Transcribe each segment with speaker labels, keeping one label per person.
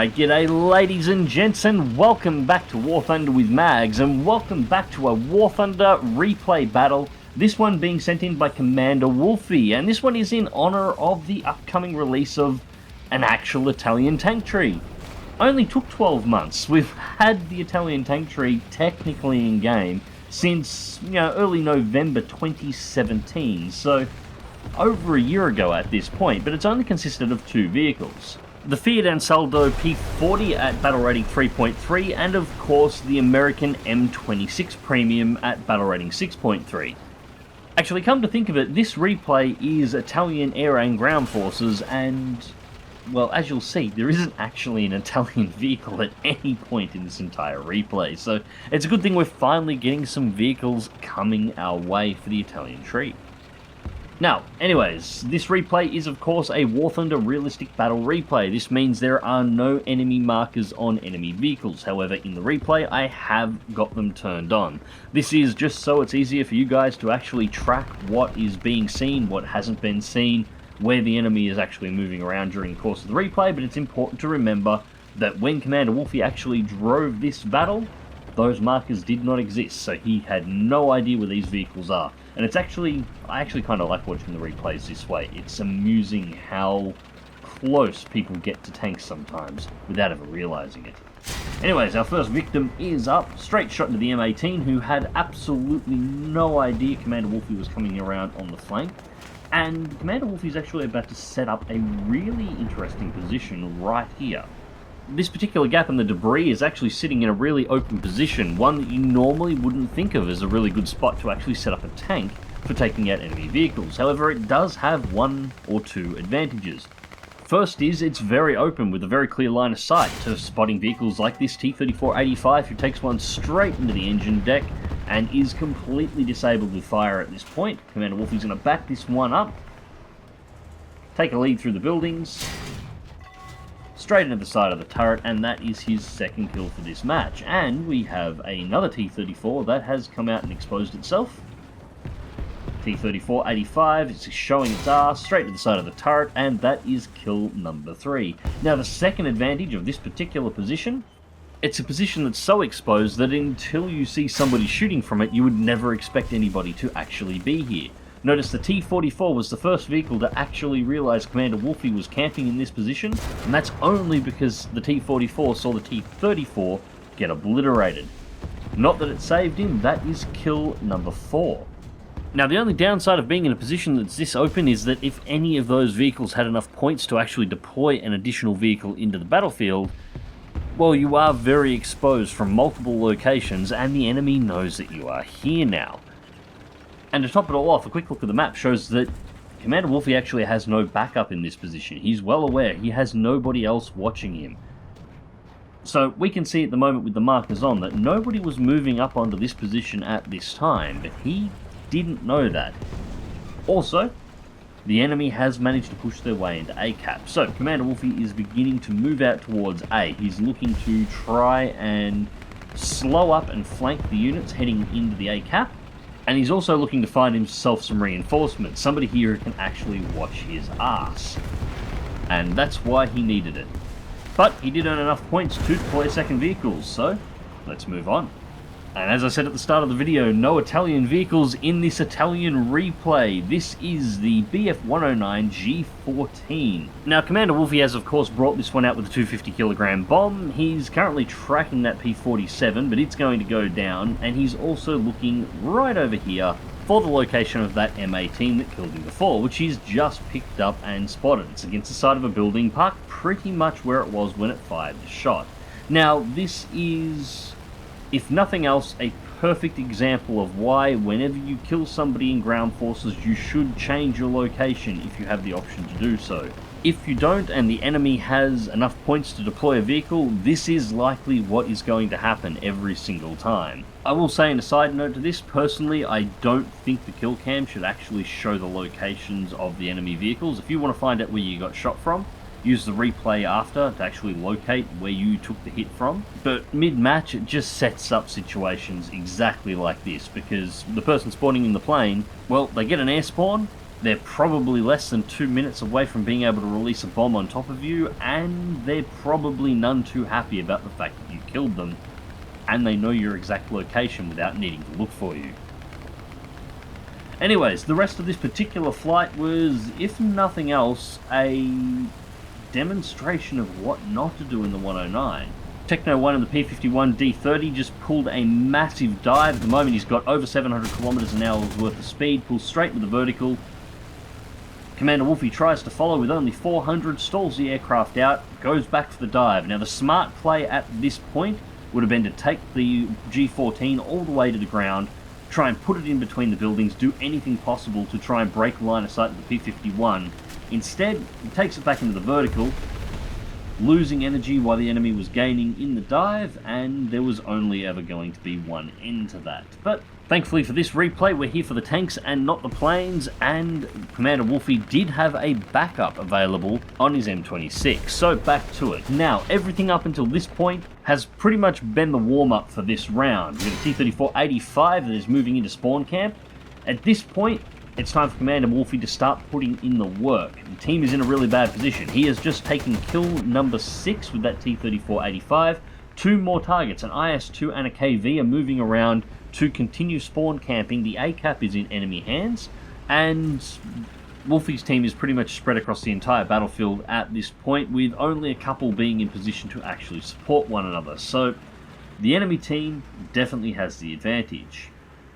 Speaker 1: Alright, g'day ladies and gents, and welcome back to War Thunder with Mags, and welcome back to a War Thunder replay battle, this one being sent in by CommanderWolffe, and this one is in honour of the upcoming release of an actual Italian tank tree. Only took 12 months. We've had the Italian tank tree technically in game since, early November 2017, so over a year ago at this point, but it's only consisted of two vehicles. The Fiat Ansaldo P40 at battle rating 3.3, and of course the American M26 Premium at battle rating 6.3. Actually, come to think of it, this replay is Italian air and ground forces, and, well, as you'll see, there isn't actually an Italian vehicle at any point in this entire replay, so it's a good thing we're finally getting some vehicles coming our way for the Italian tree. Now, anyways, this replay is of course a War Thunder realistic battle replay. This means there are no enemy markers on enemy vehicles. However, in the replay, I have got them turned on. This is just so it's easier for you guys to actually track what is being seen, what hasn't been seen, where the enemy is actually moving around during the course of the replay, but it's important to remember that when CommanderWolffe actually drove this battle, those markers did not exist, so he had no idea where these vehicles are. And it's actually, I actually kind of like watching the replays this way. It's amusing how close people get to tanks sometimes without ever realizing it. Anyways, our first victim is up, straight shot into the M18, who had absolutely no idea CommanderWolffe was coming around on the flank. And CommanderWolffe is actually about to set up a really interesting position right here. This particular gap in the debris is actually sitting in a really open position, one that you normally wouldn't think of as a really good spot to actually set up a tank for taking out enemy vehicles. However, it does have one or two advantages. First is, it's very open with a very clear line of sight to spotting vehicles like this T-34-85, who takes one straight into the engine deck and is completely disabled with fire at this point. CommanderWolffe is going to back this one up, take a lead through the buildings, straight into the side of the turret, and that is his second kill for this match. And we have another T-34 that has come out and exposed itself. T-34-85 is showing its ass straight to the side of the turret, and that is kill number 3. Now, the second advantage of this particular position, it's a position that's so exposed that until you see somebody shooting from it, you would never expect anybody to actually be here. Notice the T-44 was the first vehicle to actually realise CommanderWolffe was camping in this position, and that's only because the T-44 saw the T-34 get obliterated. Not that it saved him, that is kill number 4. Now, the only downside of being in a position that's this open is that if any of those vehicles had enough points to actually deploy an additional vehicle into the battlefield, well, you are very exposed from multiple locations, and the enemy knows that you are here now. And to top it all off, a quick look at the map shows that CommanderWolffe actually has no backup in this position. He's well aware he has nobody else watching him. So we can see at the moment with the markers on that nobody was moving up onto this position at this time, but he didn't know that. Also, the enemy has managed to push their way into A cap. So CommanderWolffe is beginning to move out towards A. He's looking to try and slow up and flank the units heading into the A cap. And he's also looking to find himself some reinforcements, somebody here who can actually watch his ass. And that's why he needed it. But he did earn enough points to deploy second vehicles, so let's move on. And as I said at the start of the video, no Italian vehicles in this Italian replay. This is the BF-109 G14. Now, CommanderWolffe has of course brought this one out with a 250kg bomb. He's currently tracking that P47, but it's going to go down, and he's also looking right over here for the location of that M18 that killed him before, which he's just picked up and spotted. It's against the side of a building, parked pretty much where it was when it fired the shot. Now, this is, if nothing else, a perfect example of why whenever you kill somebody in ground forces, you should change your location if you have the option to do so. If you don't and the enemy has enough points to deploy a vehicle, this is likely what is going to happen every single time. I will say, in a side note to this, personally I don't think the kill cam should actually show the locations of the enemy vehicles. If you want to find out where you got shot from, use the replay after to actually locate where you took the hit from. But mid-match, it just sets up situations exactly like this, because the person spawning in the plane, well, they get an air spawn, They're probably less than 2 minutes away from being able to release a bomb on top of you, and they're probably none too happy about the fact that you killed them, and they know your exact location without needing to look for you. Anyways, the rest of this particular flight was, if nothing else, a demonstration of what not to do in the 109. Techno 1 and the P51 D30 just pulled a massive dive. At the moment he's got over 700 kilometers an hour worth of speed, pulls straight with the vertical. CommanderWolffe tries to follow with only 400, stalls the aircraft out, goes back for the dive. Now the smart play at this point would have been to take the G14 all the way to the ground, try and put it in between the buildings, do anything possible to try and break line of sight of the P51. Instead, he takes it back into the vertical, losing energy while the enemy was gaining in the dive, and there was only ever going to be one end to that. But thankfully for this replay, we're here for the tanks and not the planes, and CommanderWolffe did have a backup available on his M26, so back to it. Now, everything up until this point has pretty much been the warm-up for this round. We've got a T-34-85 that is moving into spawn camp. At this point, it's time for CommanderWolffe to start putting in the work. The team is in a really bad position. He has just taken kill number 6 with that T-34-85. 2 more targets, an IS-2 and a KV, are moving around to continue spawn camping. The ACAP is in enemy hands, and Wolfie's team is pretty much spread across the entire battlefield at this point, with only a couple being in position to actually support one another. So the enemy team definitely has the advantage.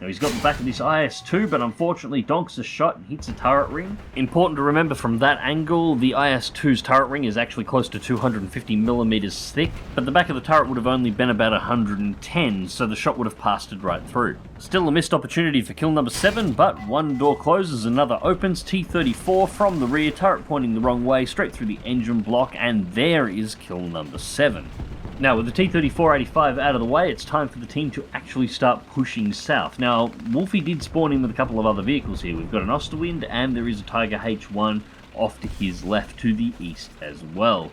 Speaker 1: Now he's got the back of this IS-2, but unfortunately donks a shot and hits a turret ring. Important to remember from that angle, the IS-2's turret ring is actually close to 250mm thick, but the back of the turret would have only been about 110, so the shot would have passed it right through. Still a missed opportunity for kill number 7, but one door closes, another opens. T-34 from the rear, turret pointing the wrong way, straight through the engine block, and there is kill number 7. Now, with the T-34-85 out of the way, it's time for the team to actually start pushing south. Now, Wolfie did spawn in with a couple of other vehicles here. We've got an Osterwind, and there is a Tiger H1 off to his left to the east as well.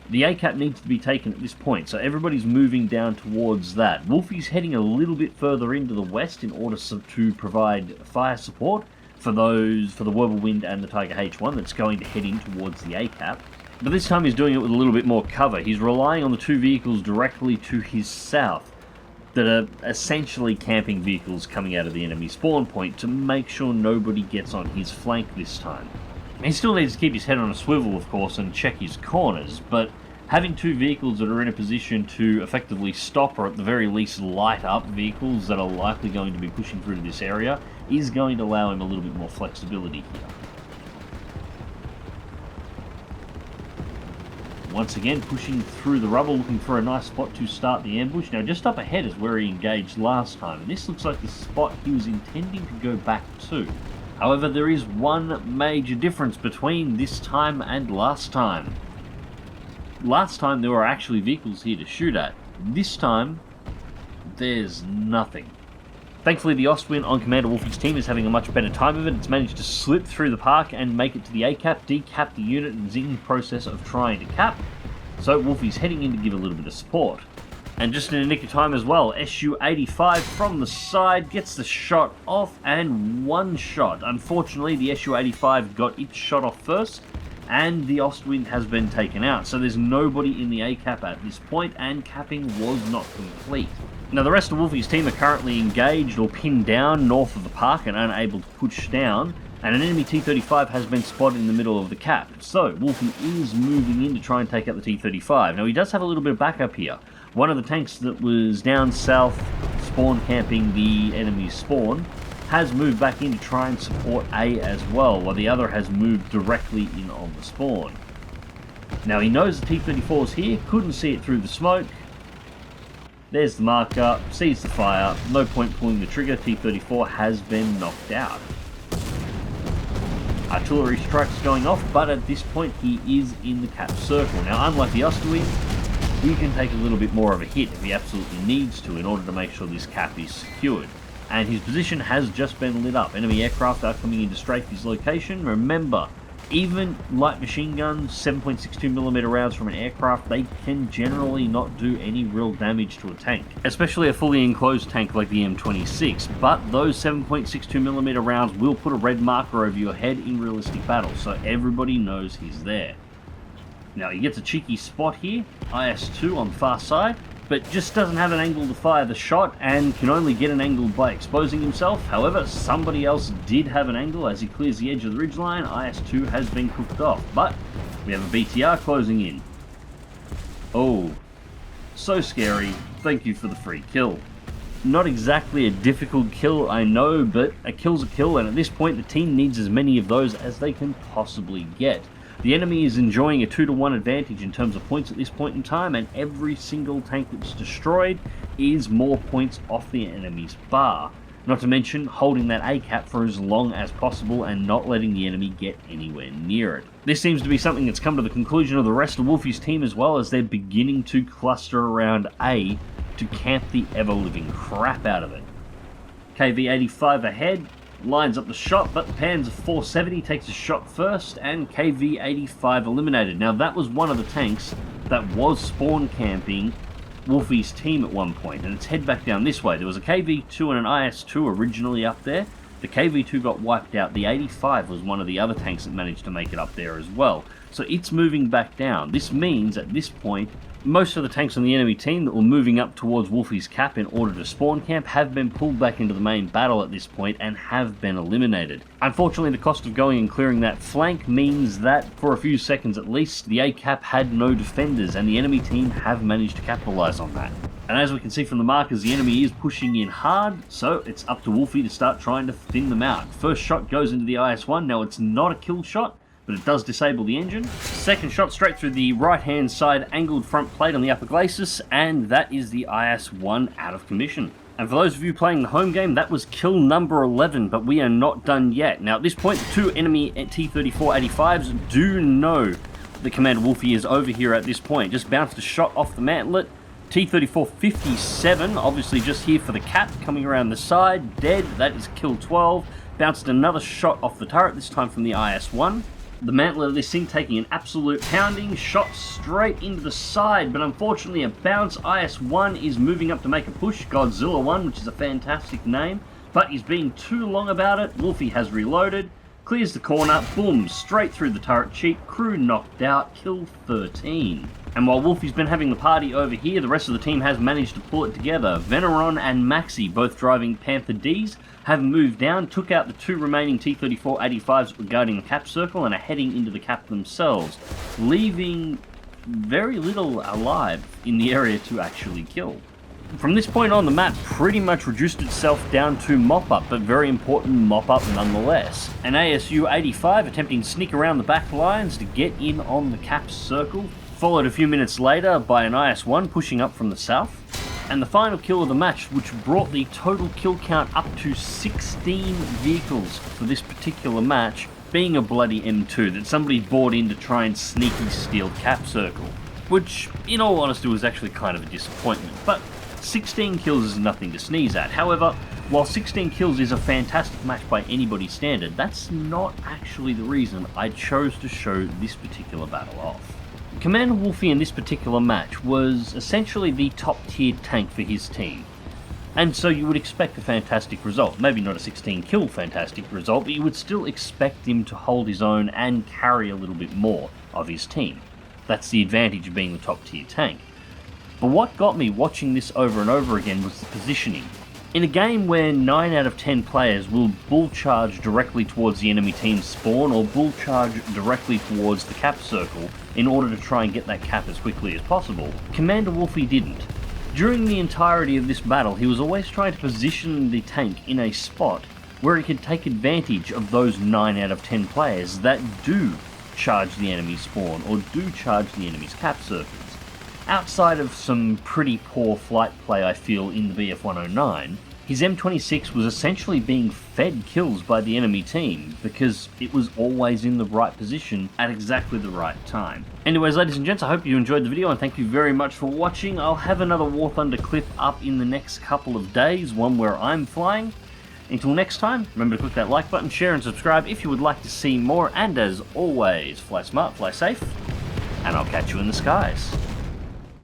Speaker 1: The ACAP needs to be taken at this point, so everybody's moving down towards that. Wolfie's heading a little bit further into the west in order to provide fire support for the Whirlwind and the Tiger H1 that's going to head in towards the ACAP. But this time he's doing it with a little bit more cover. He's relying on the 2 vehicles directly to his south that are essentially camping vehicles coming out of the enemy spawn point to make sure nobody gets on his flank this time. He still needs to keep his head on a swivel, of course, and check his corners, but having 2 vehicles that are in a position to effectively stop or at the very least light up vehicles that are likely going to be pushing through to this area is going to allow him a little bit more flexibility here. Once again, pushing through the rubble, looking for a nice spot to start the ambush. Now, just up ahead is where he engaged last time, and this looks like the spot he was intending to go back to. However, there is one major difference between this time and last time. Last time, there were actually vehicles here to shoot at. This time, there's nothing. Thankfully, the Ostwind on CommanderWolffe's team is having a much better time of it. It's managed to slip through the park and make it to the ACAP, decap the unit, and is in the process of trying to cap. So Wolfie's heading in to give a little bit of support. And just in the nick of time as well, Su-85 from the side gets the shot off, and one shot. Unfortunately, the Su-85 got its shot off first, and the Ostwind has been taken out. So there's nobody in the ACAP at this point, and capping was not complete. Now, the rest of Wolfie's team are currently engaged or pinned down north of the park and unable to push down, and an enemy T-35 has been spotted in the middle of the cap. So, Wolfie is moving in to try and take out the T-35. Now, he does have a little bit of backup here. One of the tanks that was down south spawn camping the enemy's spawn has moved back in to try and support A as well, while the other has moved directly in on the spawn. Now, he knows the T-34 is here, couldn't see it through the smoke. There's the marker, sees the fire, no point pulling the trigger, T-34 has been knocked out. Artillery strikes going off, but at this point he is in the cap circle. Now, unlike the Osterwind, he can take a little bit more of a hit if he absolutely needs to in order to make sure this cap is secured. And his position has just been lit up. Enemy aircraft are coming in to strafe his location. Remember, Even light machine guns, 7.62mm rounds from an aircraft, they can generally not do any real damage to a tank, especially a fully enclosed tank like the M26, but those 7.62mm rounds will put a red marker over your head in realistic battle, so everybody knows he's there. Now he gets a cheeky spot here, IS-2 on the far side, but just doesn't have an angle to fire the shot and can only get an angle by exposing himself. However, somebody else did have an angle as he clears the edge of the ridgeline. IS-2 has been cooked off, but we have a BTR closing in. Oh, so scary. Thank you for the free kill. Not exactly a difficult kill, I know, but a kill's a kill, and at this point the team needs as many of those as they can possibly get. The enemy is enjoying a 2-to-1 advantage in terms of points at this point in time, and every single tank that's destroyed is more points off the enemy's bar. Not to mention holding that A cap for as long as possible and not letting the enemy get anywhere near it. This seems to be something that's come to the conclusion of the rest of Wolffe's team as well, as they're beginning to cluster around A to camp the ever-living crap out of it. KV-85 ahead, lines up the shot, but the Panzer 470 takes a shot first, and KV-85 eliminated. Now that was one of the tanks that was spawn camping Wolffe's team at one point, and let's head back down this way. There was a KV-2 and an IS-2 originally up there. The KV-2 got wiped out. The 85 was one of the other tanks that managed to make it up there as well. So it's moving back down. This means at this point most of the tanks on the enemy team that were moving up towards Wolffe's cap in order to spawn camp have been pulled back into the main battle at this point and have been eliminated. Unfortunately, the cost of going and clearing that flank means that, for a few seconds at least, the A-cap had no defenders, and the enemy team have managed to capitalise on that. And as we can see from the markers, the enemy is pushing in hard, so it's up to Wolffe to start trying to thin them out. First shot goes into the IS-1. Now it's not a kill shot, but it does disable the engine. Second shot straight through the right-hand side angled front plate on the upper glacis, and that is the IS-1 out of commission. And for those of you playing the home game, that was kill number 11, but we are not done yet. Now at this point, the two enemy T-34-85s do know that CommanderWolffe is over here at this point. Just bounced a shot off the mantlet. T-34-57, obviously just here for the cap, coming around the side, dead. That is kill 12. Bounced another shot off the turret, this time from the IS-1. The mantlet of this thing taking an absolute pounding, shot straight into the side, but unfortunately a bounce. IS-1 is moving up to make a push, Godzilla 1, which is a fantastic name, but he's being too long about it. Wolffe has reloaded, clears the corner, boom, straight through the turret cheek, crew knocked out, kill 13. And while Wolffe's been having the party over here, the rest of the team has managed to pull it together. Veneron and Maxi, both driving Panther Ds, have moved down, took out the two remaining T-34-85s regarding the cap circle, and are heading into the cap themselves, leaving very little alive in the area to actually kill. From this point on, the map pretty much reduced itself down to mop-up, but very important mop-up nonetheless. An ASU-85 attempting to sneak around the back lines to get in on the cap circle, followed a few minutes later by an IS-1 pushing up from the south. And the final kill of the match, which brought the total kill count up to 16 vehicles for this particular match, being a bloody M2 that somebody bought in to try and sneaky steal cap circle. Which, in all honesty, was actually kind of a disappointment, but 16 kills is nothing to sneeze at. However, while 16 kills is a fantastic match by anybody's standard, that's not actually the reason I chose to show this particular battle off. CommanderWolffe in this particular match was essentially the top tier tank for his team, and so you would expect a fantastic result. Maybe not a 16 kill fantastic result, but you would still expect him to hold his own and carry a little bit more of his team. That's the advantage of being the top tier tank. But what got me watching this over and over again was the positioning. In a game where 9 out of 10 players will bull charge directly towards the enemy team's spawn or bull charge directly towards the cap circle in order to try and get that cap as quickly as possible, CommanderWolffe didn't. During the entirety of this battle, he was always trying to position the tank in a spot where he could take advantage of those 9 out of 10 players that do charge the enemy spawn or do charge the enemy's cap circles. Outside of some pretty poor flight play I feel in the BF-109, his M26 was essentially being fed kills by the enemy team because it was always in the right position at exactly the right time. Anyways, ladies and gents, I hope you enjoyed the video and thank you very much for watching. I'll have another War Thunder clip up in the next couple of days, one where I'm flying. Until next time, remember to click that like button, share and subscribe if you would like to see more, and as always, fly smart, fly safe, and I'll catch you in the skies.